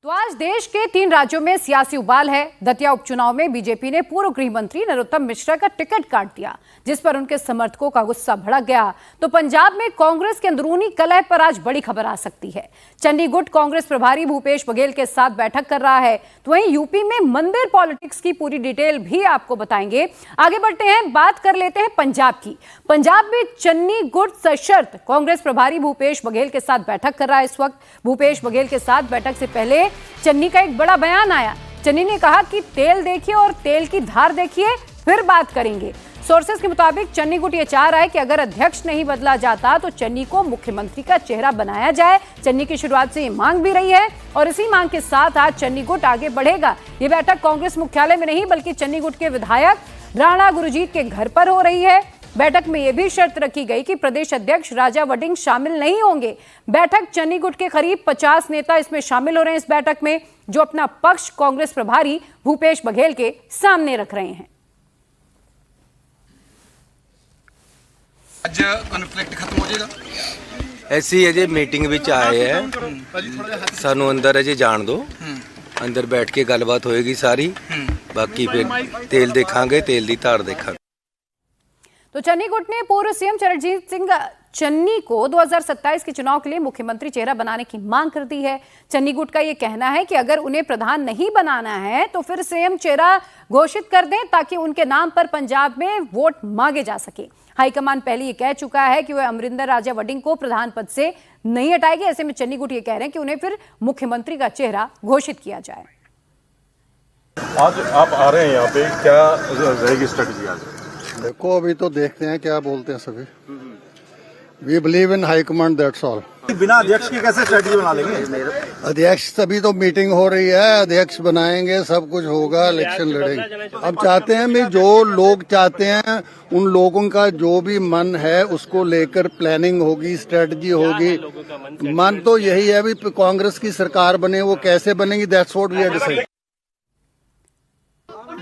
तो आज देश के 3 राज्यों में सियासी उबाल है। दतिया उपचुनाव में बीजेपी ने पूर्व गृह मंत्री नरोत्तम मिश्रा का टिकट काट दिया, जिस पर उनके समर्थकों का गुस्सा भड़क गया। तो पंजाब में कांग्रेस के अंदरूनी कलह पर आज बड़ी खबर आ सकती है। चन्नी गुट कांग्रेस प्रभारी भूपेश बघेल के साथ बैठक कर रहा है, तो वहीं यूपी में मंदिर पॉलिटिक्स की पूरी डिटेल भी आपको बताएंगे। आगे बढ़ते हैं, बात कर लेते हैं पंजाब की। पंजाब में चन्नी गुट सशर्त कांग्रेस प्रभारी भूपेश बघेल के साथ बैठक कर रहा है। इस वक्त भूपेश बघेल के साथ बैठक से पहले चन्नी का एक बड़ा बयान आया। चन्नी ने कहा कि तेल देखिए और तेल की धार देखिए, फिर बात करेंगे। सोर्सेस के मुताबिक चन्नी गुट ये चाह रहा है कि अगर अध्यक्ष नहीं बदला जाता तो चन्नी को मुख्यमंत्री का चेहरा बनाया जाए। चन्नी की शुरुआत से ये मांग भी रही है और इसी मांग के साथ आज चन्नी गुट आगे बढ़ेगा। ये बैठक कांग्रेस मुख्यालय में नहीं बल्कि चन्नी गुट के विधायक राणा गुरजीत के घर पर हो रही है। बैठक में यह भी शर्त रखी गई कि प्रदेश अध्यक्ष राजा वडिंग शामिल नहीं होंगे। बैठक चन्नी गुट के करीब 50 नेता इसमें शामिल हो रहे हैं इस बैठक में, जो अपना पक्ष कांग्रेस प्रभारी भूपेश बघेल के सामने रख रहे हैं। आज कॉन्फ्लिक्ट खत्म हो जाएगा। ऐसी अजय मीटिंग विच आए है, सानू अंदर अजय जान दो, अंदर बैठ के गलबात होएगी सारी, बाकी फिर तेल देखांगे, तेल दी धार देखांगे। तो चन्नी गुट ने पूर्व सीएम चरणजीत सिंह चन्नी को 2027 के चुनाव के लिए मुख्यमंत्री चेहरा बनाने की मांग कर दी है। चन्नी गुट का यह कहना है कि अगर उन्हें प्रधान नहीं बनाना है तो फिर सीएम चेहरा घोषित कर दें ताकि उनके नाम पर पंजाब में वोट मांगे जा सके। हाईकमान पहले ये कह चुका है कि वह अमरिंदर राजा वडिंग को प्रधान पद से नहीं हटाएगी। ऐसे में चन्नी गुट ये कह रहे हैं कि उन्हें फिर मुख्यमंत्री का चेहरा घोषित किया जाए। आज आप आ रहे हैं यहाँ पे, क्या रहेगी स्ट्रेटेजी आज? देखो, अभी तो देखते हैं क्या बोलते हैं सभी। We believe in high command, that's all. बिना अध्यक्ष की कैसे स्ट्रेटेजी बना लेंगे? अध्यक्ष तभी तो मीटिंग हो रही है, अध्यक्ष बनाएंगे, सब कुछ होगा, इलेक्शन लड़ेंगे। अब चाहते हैं भी जो लोग चाहते हैं उन लोगों का जो भी मन है उसको लेकर प्लानिंग होगी, स्ट्रेटजी होगी। मन तो यही है भी कांग्रेस की सरकार बने, वो कैसे बनेगी, that's what we are deciding.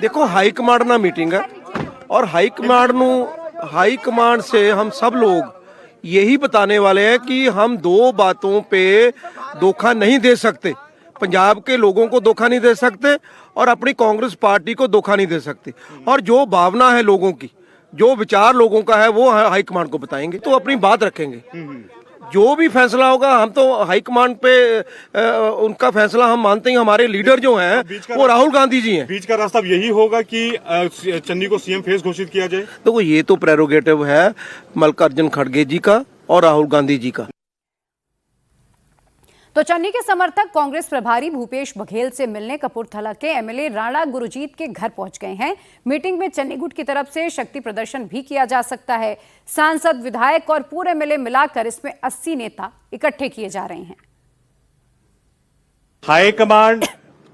देखो, हाईकमांड ना मीटिंग है और हाईकमांड से हम सब लोग यही बताने वाले हैं कि हम दो बातों पे धोखा नहीं दे सकते। पंजाब के लोगों को धोखा नहीं दे सकते और अपनी कांग्रेस पार्टी को धोखा नहीं दे सकते। और जो भावना है लोगों की, जो विचार लोगों का है, वो हाईकमांड को बताएंगे, तो अपनी बात रखेंगे। जो भी फैसला होगा, हम तो हाईकमांड पे उनका फैसला हम मानते हैं। हमारे लीडर जो हैं वो राहुल गांधी जी हैं। बीच का रास्ता यही होगा कि चन्नी को सीएम फेस घोषित किया जाए। तो ये तो प्रेरोगेटिव है मल्लिकार्जुन खड़गे जी का और राहुल गांधी जी का। तो चन्नी के समर्थक कांग्रेस प्रभारी भूपेश बघेल से मिलने कपूरथला के एमएलए राणा गुरजीत के घर पहुंच गए हैं। मीटिंग में चन्नी गुट की तरफ से शक्ति प्रदर्शन भी किया जा सकता है। सांसद, विधायक और पूरे एमएलए मिलाकर इसमें 80 नेता इकट्ठे किए जा रहे हैं। हाईकमांड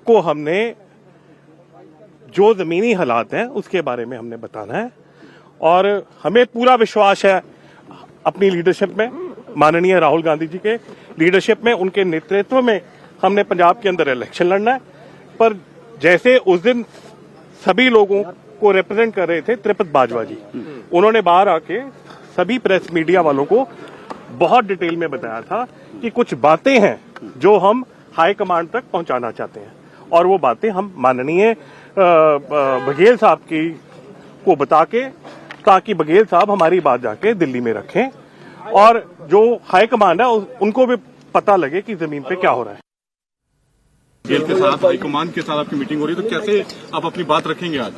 को हमने जो जमीनी हालात हैं उसके बारे में हमने बताना है और हमें पूरा विश्वास है अपनी लीडरशिप में, माननीय राहुल गांधी जी के लीडरशिप में, उनके नेतृत्व में हमने पंजाब के अंदर इलेक्शन लड़ना है। पर जैसे उस दिन सभी लोगों को रिप्रेजेंट कर रहे थे त्रिपत बाजवा जी, उन्होंने बाहर आके सभी प्रेस मीडिया वालों को बहुत डिटेल में बताया था कि कुछ बातें हैं जो हम हाई कमांड तक पहुंचाना चाहते हैं और वो बातें हम माननीय बघेल साहब की को बता के, ताकि बघेल साहब हमारी बात जाके दिल्ली में रखें और जो हाई कमांड है उनको भी पता लगे कि जमीन पे क्या हो रहा है। बघेल के साथ हाईकमान के साथ आपकी मीटिंग हो रही है, तो कैसे आप अपनी बात रखेंगे आज?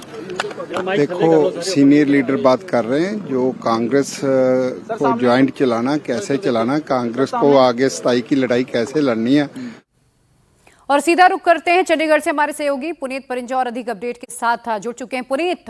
देखो, सीनियर लीडर बात कर रहे हैं, जो कांग्रेस को ज्वाइंट चलाना, कैसे चलाना, कांग्रेस को आगे 27 की लड़ाई कैसे लड़नी है। और सीधा रुख करते हैं चंडीगढ़ से हमारे सहयोगी पुनीत परिंजा और अधिक अपडेट के साथ जुड़ चुके हैं। पुनीत,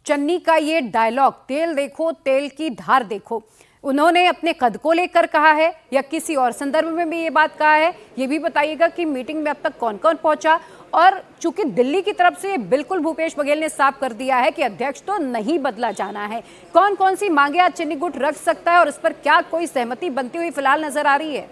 चन्नी का ये डायलॉग, तेल देखो तेल की धार देखो, उन्होंने अपने कद को लेकर कहा है या किसी और संदर्भ में भी ये बात कहा है? ये भी बताइएगा कि मीटिंग में अब तक कौन कौन पहुंचा, और चूंकि दिल्ली की तरफ से बिल्कुल भूपेश बघेल ने साफ कर दिया है कि अध्यक्ष तो नहीं बदला जाना है, कौन कौन सी मांगे आज चन्नी गुट रख सकता है और इस पर क्या कोई सहमति बनती हुई फिलहाल नजर आ रही है?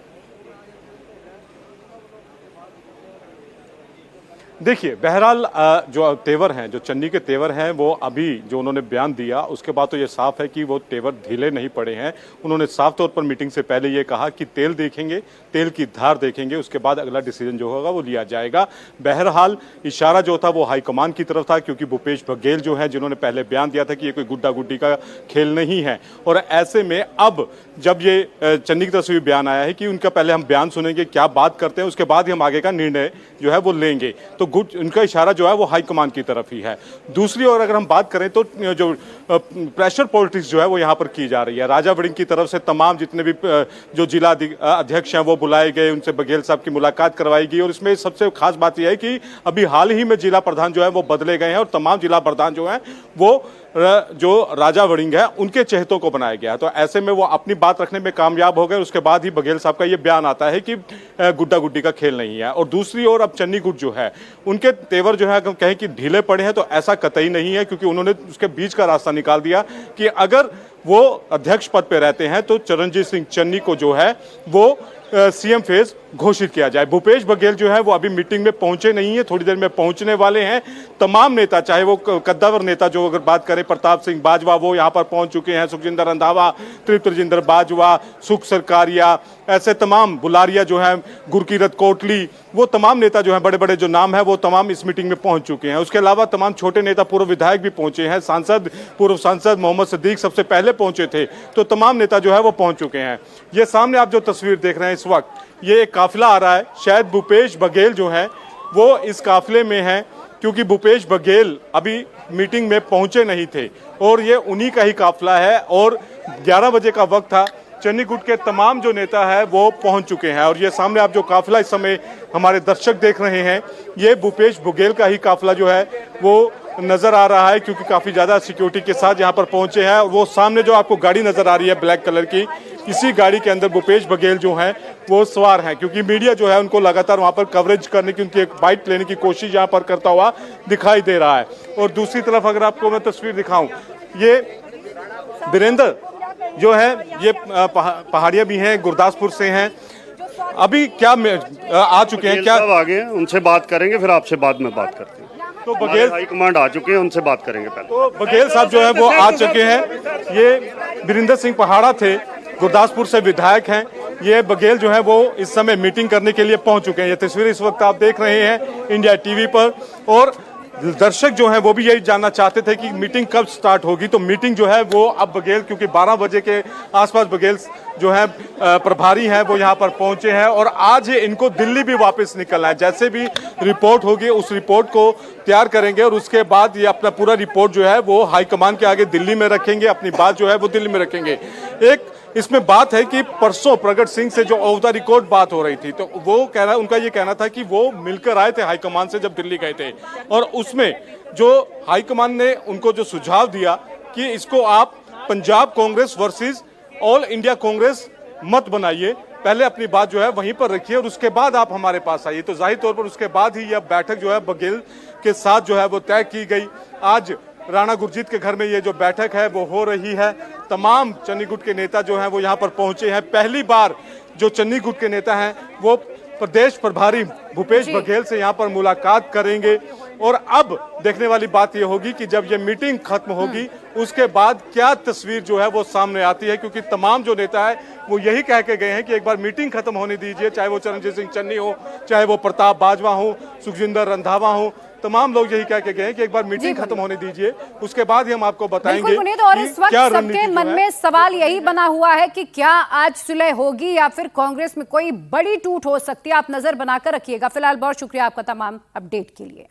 देखिए, बहरहाल जो तेवर हैं, जो चन्नी के तेवर हैं, वो अभी जो उन्होंने बयान दिया उसके बाद तो ये साफ है कि वो तेवर ढीले नहीं पड़े हैं। उन्होंने साफ तौर पर मीटिंग से पहले ये कहा कि तेल देखेंगे, तेल की धार देखेंगे, उसके बाद अगला डिसीजन जो होगा वो लिया जाएगा। बहरहाल इशारा जो था वो हाईकमान की तरफ था, क्योंकि भूपेश बघेल जो है जिन्होंने पहले बयान दिया था कि ये कोई गुड्डा गुड्डी का खेल नहीं है, और ऐसे में अब जब ये चन्नी की तरफ से भी बयान आया है कि उनका पहले हम बयान सुनेंगे, क्या बात करते हैं, उसके बाद ही हम आगे का निर्णय जो है वो लेंगे। तो उनका इशारा जो है वो हाईकमान की तरफ ही है। दूसरी ओर अगर हम बात करें तो जो प्रेशर पॉलिटिक्स जो है वो यहाँ पर की जा रही है। राजा वड़िंग की तरफ से तमाम जितने भी जो जिला अध्यक्ष हैं वो बुलाए गए, उनसे बघेल साहब की मुलाकात करवाई गई, और इसमें सबसे खास बात यह है कि अभी हाल ही में जिला प्रधान जो है वो बदले गए हैं, और तमाम जिला प्रधान जो हैं वो जो राजा वड़िंग है उनके चहेतों को बनाया गया। तो ऐसे में वो अपनी बात रखने में कामयाब हो गए। उसके बाद ही बघेल साहब का ये बयान आता है कि गुड्डा गुड्डी का खेल नहीं है। और दूसरी ओर अब चन्नी गुट जो है उनके तेवर जो है अगर कहें कि ढीले पड़े हैं तो ऐसा कतई नहीं है, क्योंकि उन्होंने उसके बीच का रास्ता निकाल दिया कि अगर वो अध्यक्ष पद पे रहते हैं तो चरणजीत सिंह चन्नी को जो है वो सीएम फेज घोषित किया जाए। भूपेश बघेल जो है वो अभी मीटिंग में पहुंचे नहीं है, थोड़ी देर में पहुंचने वाले हैं। तमाम नेता, चाहे वो कद्दावर नेता जो अगर बात करें प्रताप सिंह बाजवा, वो यहां पर पहुंच चुके हैं, सुखजिंदर रंधावा, तृप्त राजेंद्र बाजवा, सुख सरकारिया, ऐसे तमाम बुलारिया जो है, गुरकीरत कोटली, वो तमाम नेता जो है बड़े बड़े जो नाम है वो तमाम इस मीटिंग में पहुंच चुके हैं। उसके अलावा तमाम छोटे नेता, पूर्व विधायक भी पहुंचे हैं, सांसद, पूर्व सांसद मोहम्मद सिद्दीक सबसे पहले पहुंचे थे, तो तमाम नेता जो है वो पहुंच चुके हैं। ये सामने आप जो तस्वीर देख रहे हैं इस वक्त, ये एक काफिला आ रहा है। शायद भूपेश बघेल जो है वो इस काफिले में है, क्योंकि भूपेश बघेल अभी मीटिंग में पहुंचे नहीं थे, और ये उन्हीं का ही काफिला है। और 11 बजे का वक्त था, चन्नी गुट के तमाम जो नेता है वो पहुंच चुके हैं। और ये सामने आप जो काफिला इस समय हमारे दर्शक देख रहे हैं, ये भूपेश बघेल का ही काफिला जो है वो नजर आ रहा है, क्योंकि काफी ज्यादा सिक्योरिटी के साथ यहाँ पर पहुंचे हैं। और वो सामने जो आपको गाड़ी नजर आ रही है ब्लैक कलर की, इसी गाड़ी के अंदर भूपेश बघेल जो हैं वो सवार हैं, क्योंकि मीडिया जो है उनको लगातार वहां पर कवरेज करने की, उनकी एक बाइट लेने की कोशिश यहाँ पर करता हुआ दिखाई दे रहा है। और दूसरी तरफ अगर आपको मैं तस्वीर दिखाऊं, ये वीरेंद्र जो है ये पहाड़िया भी हैं, गुरदासपुर से हैं, अभी क्या आ चुके हैं, क्या आगे हैं, उनसे बात करेंगे, फिर आपसे बाद में बात करते हैं। तो बघेल हाईकमांड आ चुके हैं, उनसे बात करेंगे पहले। तो बघेल साहब जो है वो आ चुके हैं। ये वीरेंद्र सिंह पहाड़ा थे, गुरदासपुर से विधायक हैं। ये बघेल जो है वो इस समय मीटिंग करने के लिए पहुंच चुके हैं। ये तस्वीर इस वक्त आप देख रहे हैं इंडिया टीवी पर, और दर्शक जो है वो भी यही जानना चाहते थे कि मीटिंग कब स्टार्ट होगी। तो मीटिंग जो है वो अब बघेल, क्योंकि 12 बजे के आसपास बघेल जो है प्रभारी हैं वो यहाँ पर पहुंचे हैं, और आज ही इनको दिल्ली भी वापस निकलना है। जैसे भी रिपोर्ट होगी उस रिपोर्ट को तैयार करेंगे, और उसके बाद ये अपना पूरा रिपोर्ट जो है वो हाईकमान के आगे दिल्ली में रखेंगे, अपनी बात जो है वो दिल्ली में रखेंगे। एक इसमें बात है कि परसों प्रगट सिंह से जो ऑफ द रिकॉर्ड बात हो रही थी, तो वो कहना, उनका ये कहना था कि वो मिलकर आए थे हाईकमान से जब दिल्ली गए थे, और उसमें जो हाईकमान ने उनको जो सुझाव दिया कि इसको आप Punjab Congress versus all India Congress मत बनाइए, पहले अपनी बात जो है वहीं पर रखिए और उसके बाद आप हमारे पास आइए। तो जाहिर तौर पर उसके बाद ही यह बैठक जो है बघेल के साथ जो है वो तय की गई। आज राणा गुरजीत के घर में ये जो बैठक है वो हो रही है। तमाम चन्नी गुट के नेता जो हैं वो यहाँ पर पहुंचे हैं। पहली बार जो चन्नी गुट के नेता हैं वो प्रदेश प्रभारी भूपेश बघेल से यहाँ पर मुलाकात करेंगे, और अब देखने वाली बात ये होगी कि जब ये मीटिंग खत्म होगी उसके बाद क्या तस्वीर जो है वो सामने आती है, क्योंकि तमाम जो नेता है वो यही कह के गए हैं कि एक बार मीटिंग खत्म होने दीजिए, चाहे वो चरणजीत सिंह चन्नी हो, चाहे वो प्रताप बाजवा हो, सुखजिंदर रंधावा हो, तमाम लोग यही कह के गए हैं कि एक बार मीटिंग खत्म होने दीजिए, उसके बाद ही हम आपको बताएंगे। और इस वक्त सबके मन में सवाल यही बना हुआ है कि क्या आज सुलह होगी या फिर कांग्रेस में कोई बड़ी टूट हो सकती है। आप नजर बनाकर रखिएगा। फिलहाल बहुत शुक्रिया आपका तमाम अपडेट के लिए।